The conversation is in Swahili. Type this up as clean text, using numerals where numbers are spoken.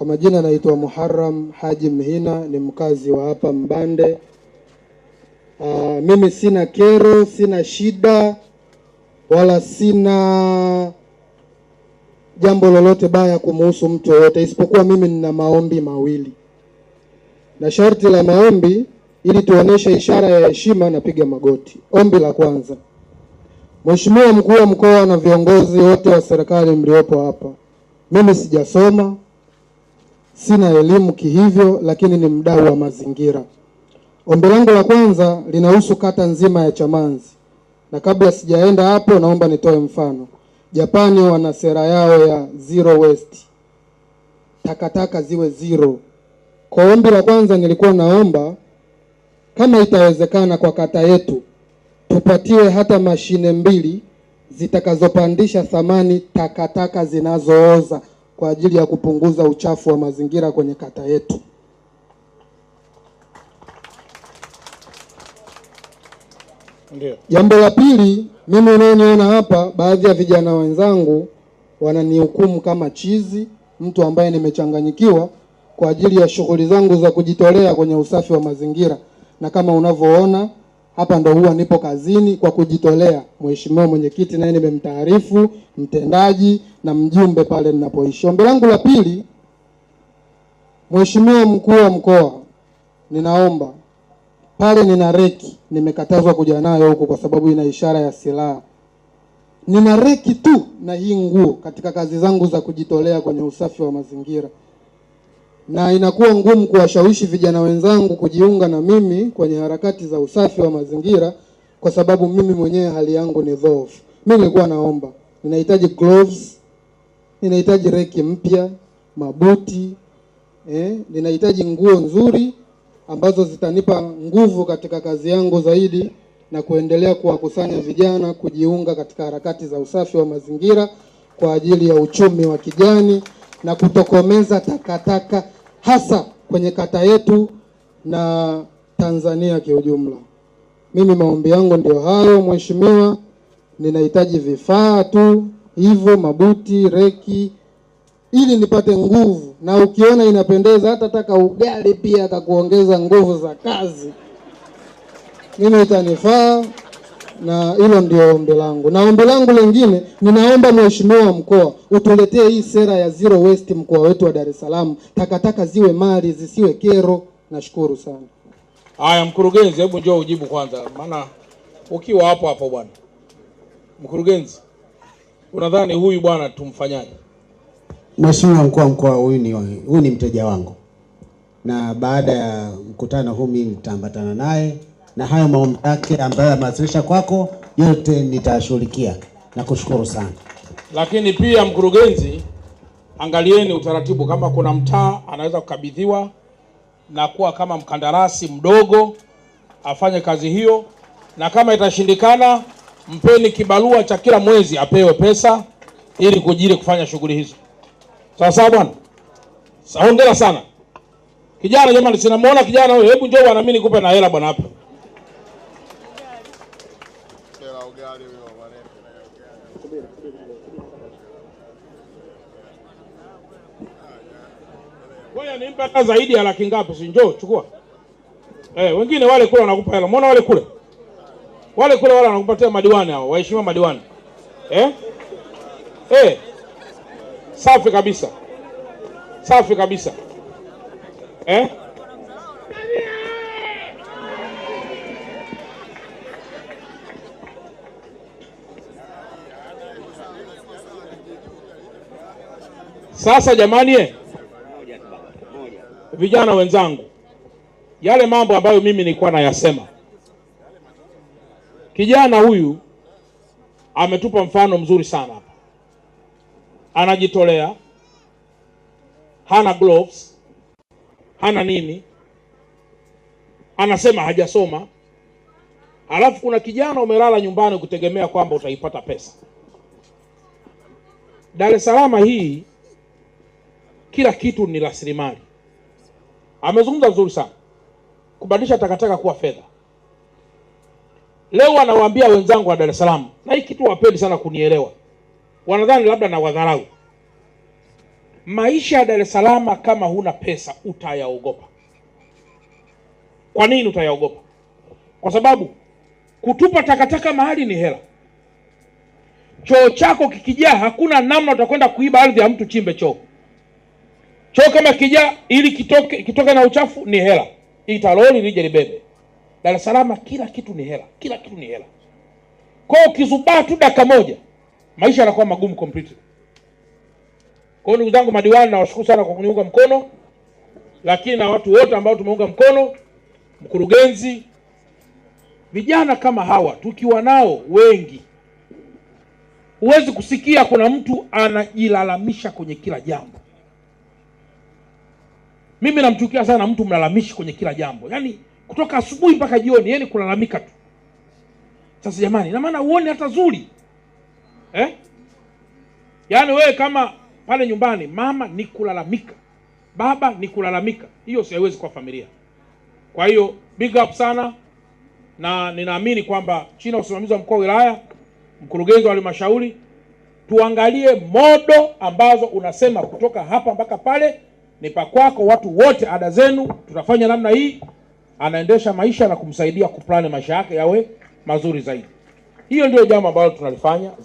Kwa majina naitwa Muharram Haji Mhina, ni mkazi wa hapa Mbande. Mimi sina kero, sina shida, wala sina jambo lolote baya kumuhusu mtu yoyote, isipokuwa mimi nina maombi mawili. Na sharti la maombi, ili tuoneshe ishara ya heshima, napiga magoti. Ombi la kwanza: Mheshimiwa Mkuu wa Mkoa na viongozi wote wa serikali mliopo hapa, mimi sijasoma, sina elimu kihivyo, lakini ni mdau wa mazingira. Ombi langu la kwanza linahusu kata nzima ya Chamanzi. Na kabla sijaenda hapo, naomba nitoe mfano. Japani wana sera yao ya zero waste. Takataka ziwe zero. Kwa ombi la kwanza nilikuwa naomba kama itawezekana kwa kata yetu tupatiwe hata mashine 2 zitakazopandisha thamani takataka zinazooza kwa ajili ya kupunguza uchafu wa mazingira kwenye kata yetu. Ndio. Jambo la pili, mimi unaniona hapa, baadhi ya vijana wenzangu wananihukumu kama chizi, mtu ambaye nimechanganyikiwa kwa ajili ya shughuli zangu za kujitolea kwenye usafi wa mazingira. Na kama unavyoona hapa, ndo huwa nipo kazini kwa kujitolea. Mheshimiwa mwenyekiti naye nimemtaarifu, mtendaji na mjumbe pale ninapoishi. Ombi langu la pili, Mheshimiwa Mkuu wa Mkoa, ninaomba pale nina reki, nimekatazwa kuja nayo huko kwa sababu ina ishara ya silaha. Nina reki tu na hii nguo katika kazi zangu za kujitolea kwenye usafi wa mazingira. Na inakuwa ngumu kuwashawishi vijana wenzangu kujiunga na mimi kwenye harakati za usafi wa mazingira kwa sababu mimi mwenyewe hali yangu ni dhaifu. Mimi nilikuwa naomba, ninahitaji gloves, ninahitaji reki mpya, mabuti, ninahitaji nguo nzuri ambazo zitanipa nguvu katika kazi yangu zaidi na kuendelea kuwakusanya vijana kujiunga katika harakati za usafi wa mazingira kwa ajili ya uchumi wa kijani na kutokomeza takataka hasa kwenye kata yetu na Tanzania kiujumla. Mimi maombi yangu ndio hayo mheshimiwa, ninahitaji vifaa tu hivyo, mabuti, reki, ili nipate nguvu. Na ukiona inapendeza hata taka ugali pia atakuongeza nguvu za kazi, mimi itanifaa. Na hilo ndio ombi langu. Na ombi langu lingine, ninaomba Mheshimiwa Mkoa utuletee hii sera ya zero waste mkoa wetu wa Dar es Salaam. Takataka ziwe mali, zisiwe kero. Nashukuru sana. Haya mkurugenzi, hebu njoo ujibu kwanza, maana ukiwa hapo hapo bwana. Mkurugenzi, unadhani huyu bwana tumfanyaje? Mheshimiwa Mkuu wa Mkoa, huyu ni mteja wangu, na baada ya mkutano huu mimi nitaambatana naye na hayo maombi yake ambayo amewasilisha kwako yote nitashughulikia. Nakushukuru sana. Lakini pia mkurugenzi, angalieni utaratibu, kama kuna mtaa anaweza kukabidhiwa na kuwa kama mkandarasi mdogo afanye kazi hiyo, na kama itashindikana mpeni kibarua cha kila mwezi apewe pesa ili kujiri kufanya shughuli hizo. Sawa sawa bwana? Hongera sana. Kijana jamani, sinamuona kijana huyo. Hebu njoo bwana, mimi nikupe na hela bwana hapa. Ngoja nimpe hata zaidi ya laki ngapi, si njoo chukua. Wengine wale kule wanakupa hela. Muona wale kule? Wale kule wale wanakupatia madiwani hao, waheshimiwa madiwani. Safi kabisa. Safi kabisa. Sasa jamani, vijana wenzangu, yale mambo ambayo mimi nilikuwa nayasema, kijana huyu ametupa mfano mzuri sana hapa. Anajitolea, hana gloves, hana nini, anasema hajasoma. Alafu kuna kijana umelala nyumbani kutegemea kwamba utaipata pesa. Dar es Salaam hii kila kitu ni rasilimali. Amezungumza vizuri sana kubadilisha takataka kuwa fedha. Leo anawaambia wenzangu wa Dar es Salaam, na hii kitu wapendi sana kunielewa, wanadhani labda na wadharau. maisha ya Dar es Salaam kama huna pesa utayaogopa. Kwa nini utayaogopa? Kwa sababu kutupa takataka mahali ni hela. Choo chako kikijaa, hakuna namna utakwenda kuiba ardhi ya mtu chimbe choo. Choo kama kijaa, ili kitoke na uchafu ni hela. Italoli lije libebe. Dar es Salaam kila kitu ni hela, kila kitu ni hela. Kwa hiyo ukizubaa tu dakika moja, maisha yanakuwa magumu completely. Kwa hiyo ndugu zangu madiwani, nawashukuru sana kwa kuniunga mkono, lakini na watu wote ambao tumeunga mkono, mkurugenzi, vijana kama hawa tukiwa nao wengi, huwezi kusikia kuna mtu anajilalamisha kwenye kila jambo. Mimi namchukia sana mtu mlalamishi kwenye kila jambo. Yaani kutoka asubuhi mpaka jioni yeye kulalamika tu. Sasa jamani, ina maana uone hata zuri. Yaani wewe kama pale nyumbani mama ni kulalamika, baba ni kulalamika, hiyo siwezi kwa familia. Kwa hiyo big up sana, na ninaamini kwamba chini ya usimamizi wa mkuu wa wilaya, mkurugenzi wa halmashauri, tuangalie modo ambazo unasema kutoka hapa mpaka pale ni pakwako, watu wote ada zenu, tutafanya namna hii, anaendesha maisha na kumsaidia kuplani maisha yake yawe mazuri zaidi. Hiyo ndio jambo ambalo tunalifanya zaidi.